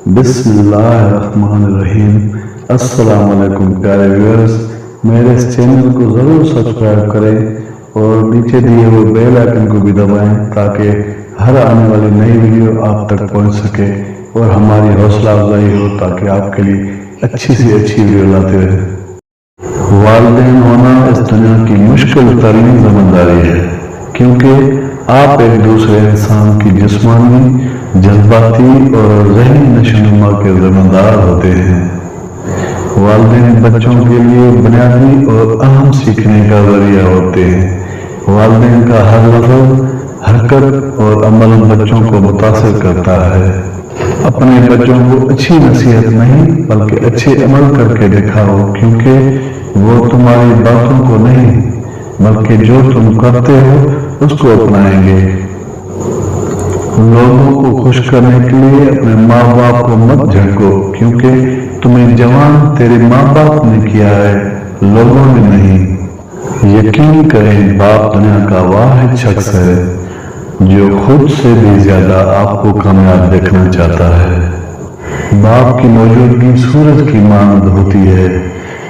बिस्मिल्लाहिर्रहमानिर्रहीम। अस्सलाम वालेकुम प्यारे व्यूअर्स, मेरे इस चैनल को ज़रूर सब्सक्राइब करें और नीचे दिए हुए बेल आइकन को भी दबाएं ताकि हर आने वाली नई वीडियो आप तक पहुंच सके और हमारी हौसला अफजाई हो ताकि आपके लिए अच्छी से अच्छी वीडियो लाते रहें। वालिदैन होना इस दुनिया की मुश्किल तरीन जिम्मेदारी है, क्योंकि आप एक दूसरे इंसान की जिस्मानी, जज्बाती और ज़हनी नशोनुमा के जिम्मेदार होते हैं। वालिदैन बच्चों के लिए बुनियादी और अहम सीखने का जरिया होते हैं। वालिदैन का हर लफ्ज़, हरकत और अमल बच्चों को मुतासिर करता है। अपने बच्चों को अच्छी नसीहत नहीं बल्कि अच्छे अमल करके दिखाओ, क्योंकि वो तुम्हारी बातों को नहीं बल्कि जो तुम करते हो उसको अपनाएंगे। लोगों को खुश करने के लिए अपने माँ बाप को मत झटको, क्योंकि तुम्हें जवान तेरे माँ बाप ने किया है, लोगों ने नहीं। यकीन करें, बाप दुनिया का वाहिद शख्स है जो खुद से भी ज्यादा आपको कामयाब देखना चाहता है। बाप की मौजूदगी सूरज की मानद होती है।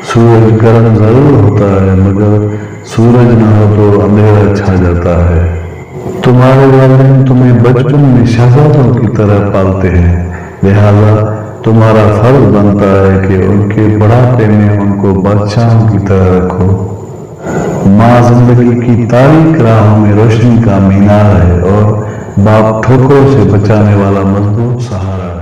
सूरज गर्म जरूर होता है, मगर सूरज न हो तो अंधेरा छा जाता है। तुम्हारे वालिदैन तुम्हें बचपन में शहजादों की तरह पालते हैं, लिहाजा तुम्हारा फर्ज बनता है कि उनके बुढ़ापे में उनको बादशाहों की तरह रखो। माँ जिंदगी की तारीख राहों में रोशनी का मीनार है और बाप ठोकरों से बचाने वाला मजबूत सहारा।